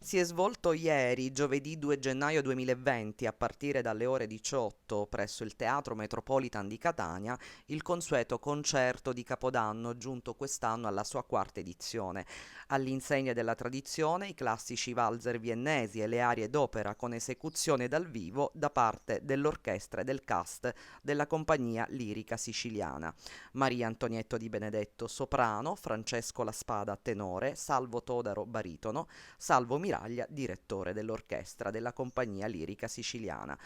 Si è svolto ieri, giovedì 2 gennaio 2020, a partire dalle ore 18, presso il Teatro Metropolitan di Catania, il consueto concerto di Capodanno, giunto quest'anno alla sua quarta edizione. All'insegna della tradizione, i classici valzer viennesi e le arie d'opera con esecuzione dal vivo da parte dell'orchestra e del cast della Compagnia Lirica Siciliana. Maria Antonietto Di Benedetto, soprano, Francesco La Spada, tenore, Salvo Todaro, baritono, Salvo Miraglia, direttore dell'orchestra della Compagnia Lirica Siciliana.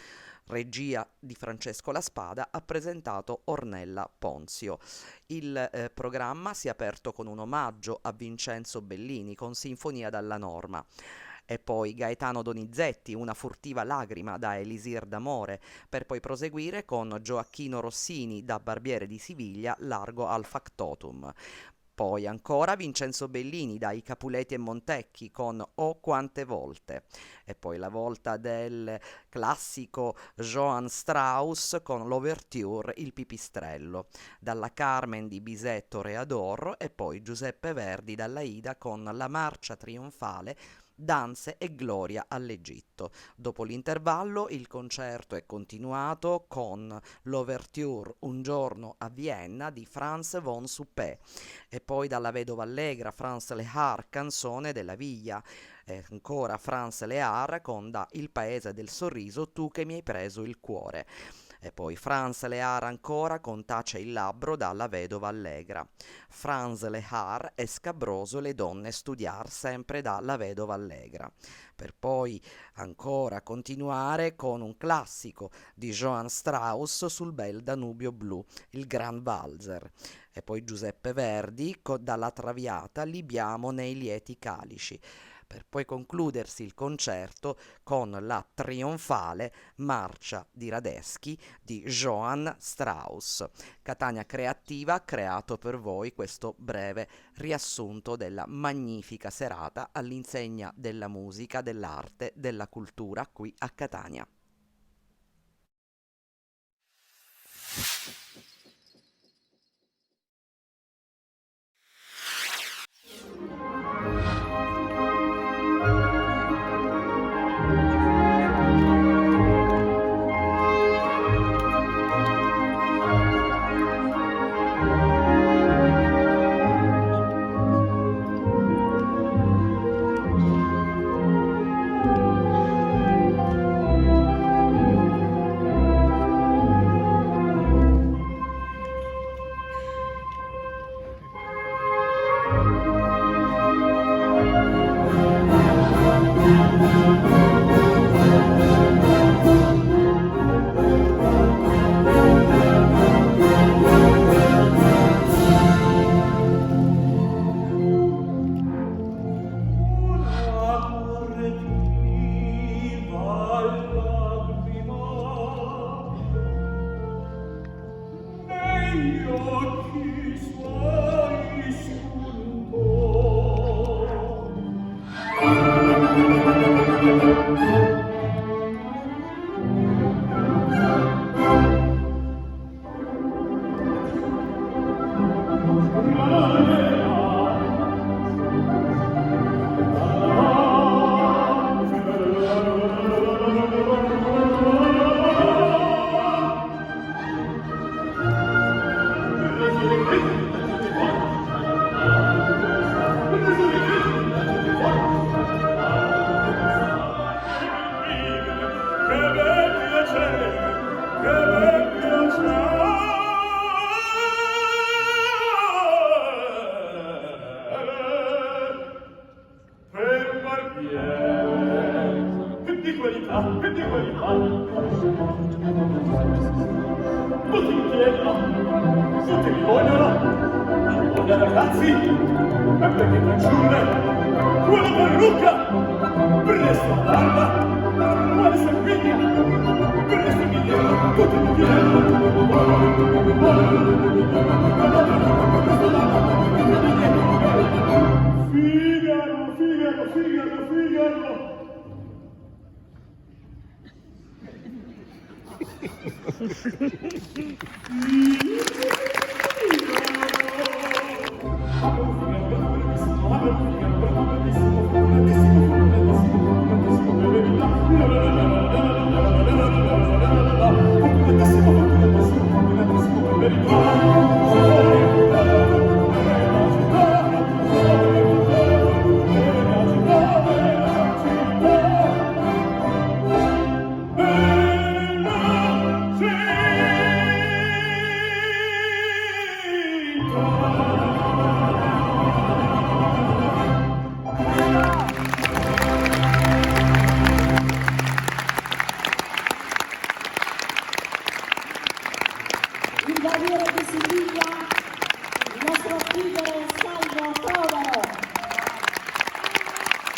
Regia di Francesco La Spada, ha presentato Ornella Ponzio. Il programma si è aperto con un omaggio a Vincenzo Bellini con Sinfonia dalla Norma. E poi Gaetano Donizetti, Una furtiva lagrima da Elisir d'amore, per poi proseguire con Gioacchino Rossini da Barbiere di Siviglia, Largo al Factotum. Poi ancora Vincenzo Bellini dai Capuleti e Montecchi con O quante volte. E poi la volta del classico Johann Strauss con l'Ouverture Il Pipistrello. Dalla Carmen di Bizet Toreador e poi Giuseppe Verdi dalla Ida con La marcia trionfale, Danze e gloria all'Egitto. Dopo l'intervallo il concerto è continuato con l'Ouverture Un giorno a Vienna di Franz von Suppé e poi dalla Vedova Allegra Franz Lehár, Canzone della Viglia, e ancora Franz Lehár con Da Il paese del sorriso, tu che mi hai preso il cuore. E poi Franz Lehár ancora con Tace il labbro dalla Vedova Allegra. Franz Lehár è scabroso le donne studiar, sempre dalla Vedova Allegra. Per poi ancora continuare con un classico di Johann Strauss sul bel Danubio blu, il Gran Valzer. E poi Giuseppe Verdi dalla Traviata Libiamo nei lieti calici, per poi concludersi il concerto con la trionfale Marcia di Radetzky di Johann Strauss. Catania Creativa ha creato per voi questo breve riassunto della magnifica serata all'insegna della musica, dell'arte, della cultura qui a Catania.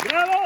Bravo!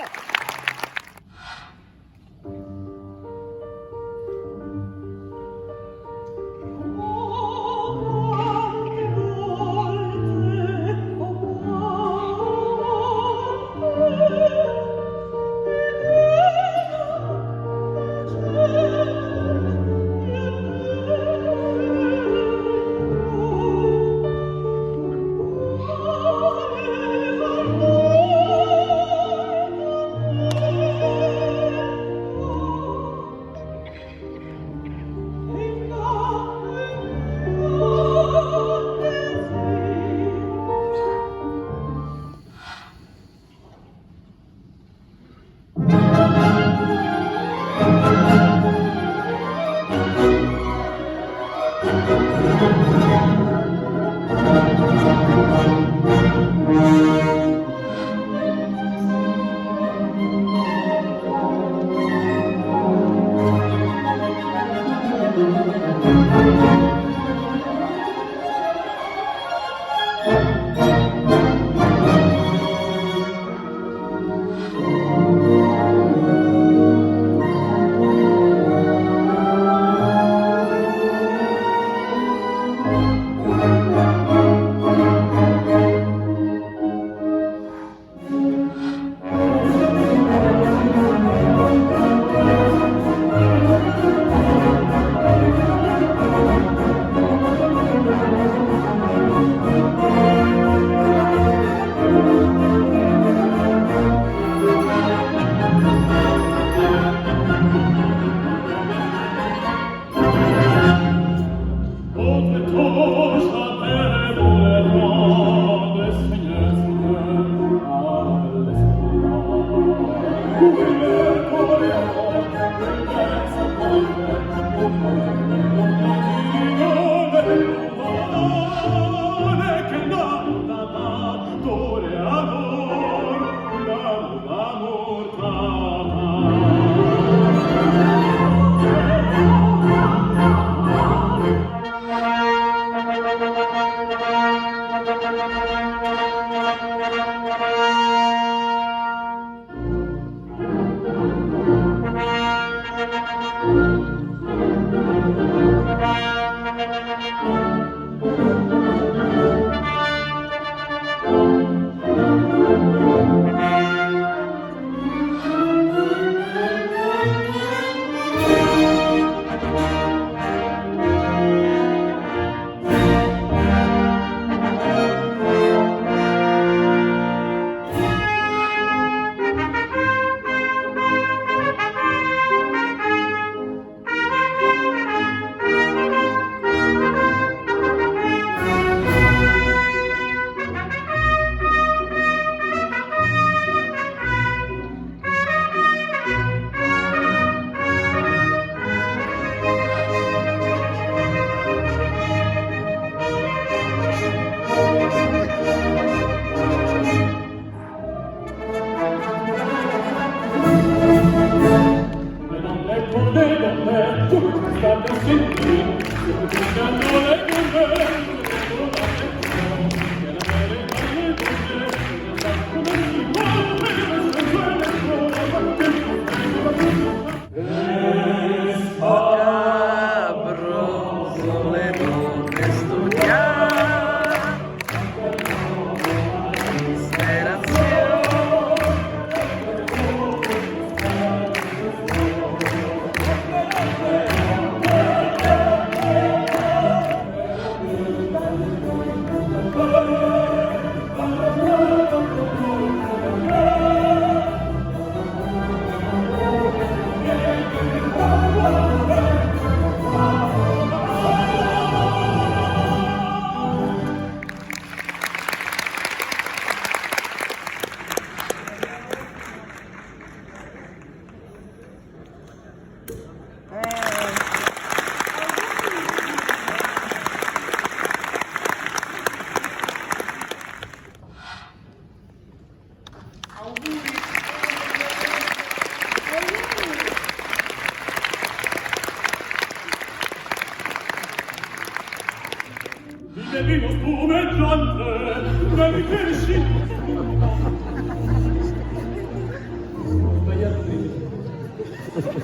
Porta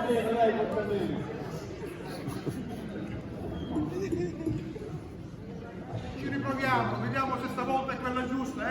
bene, dai, porta bene. Ci riproviamo, vediamo se stavolta è quella giusta,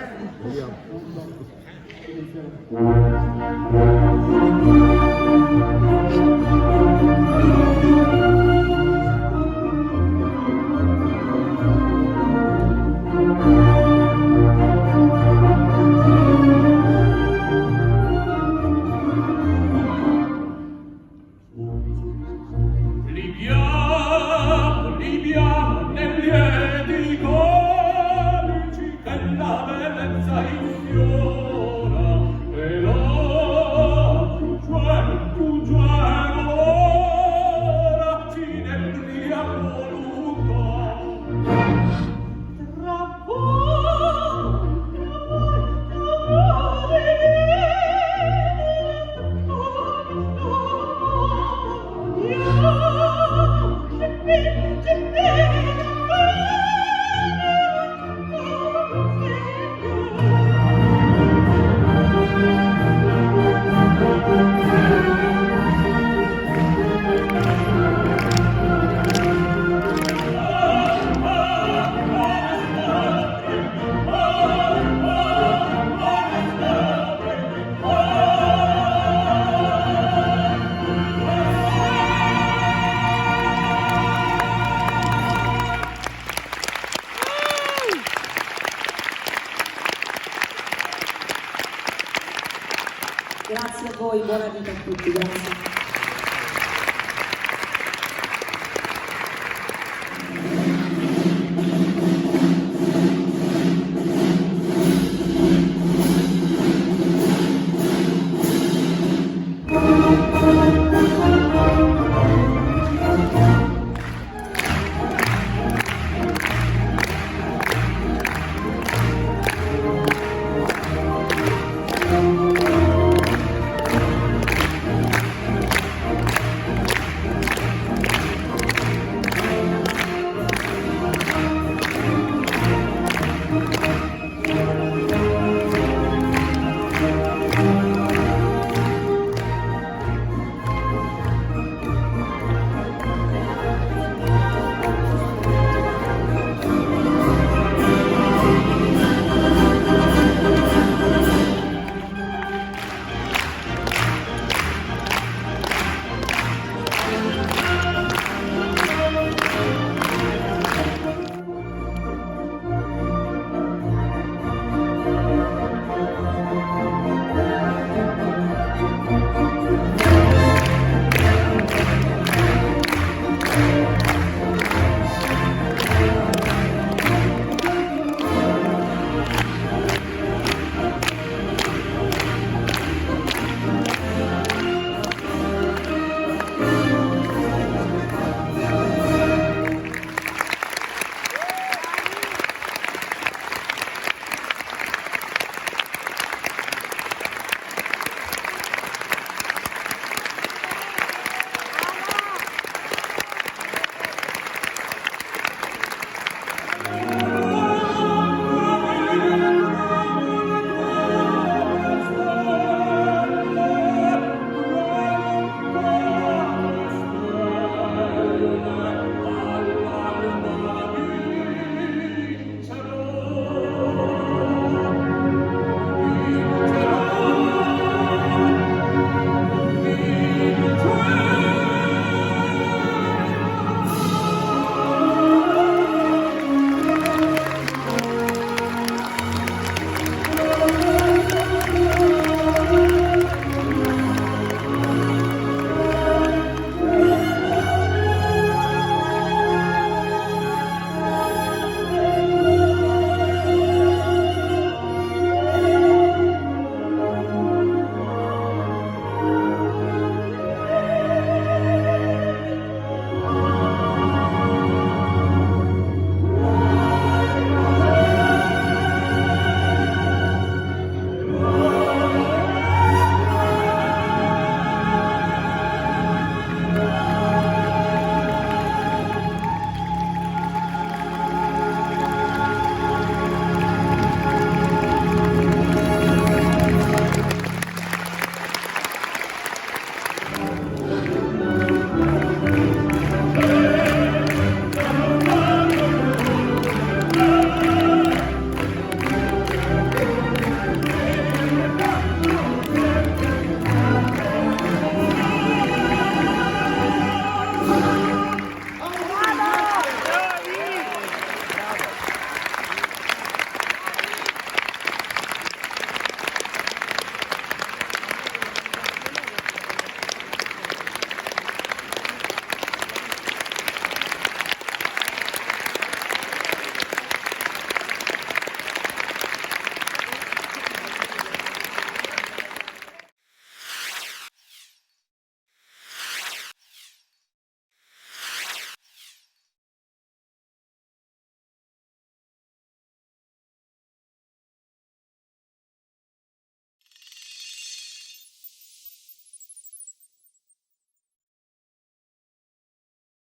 Libiamo nei lieti conici che la bellezza infiora e la più giovane ora ci ne bria voluta tra Grazie a voi, buona vita a tutti, grazie.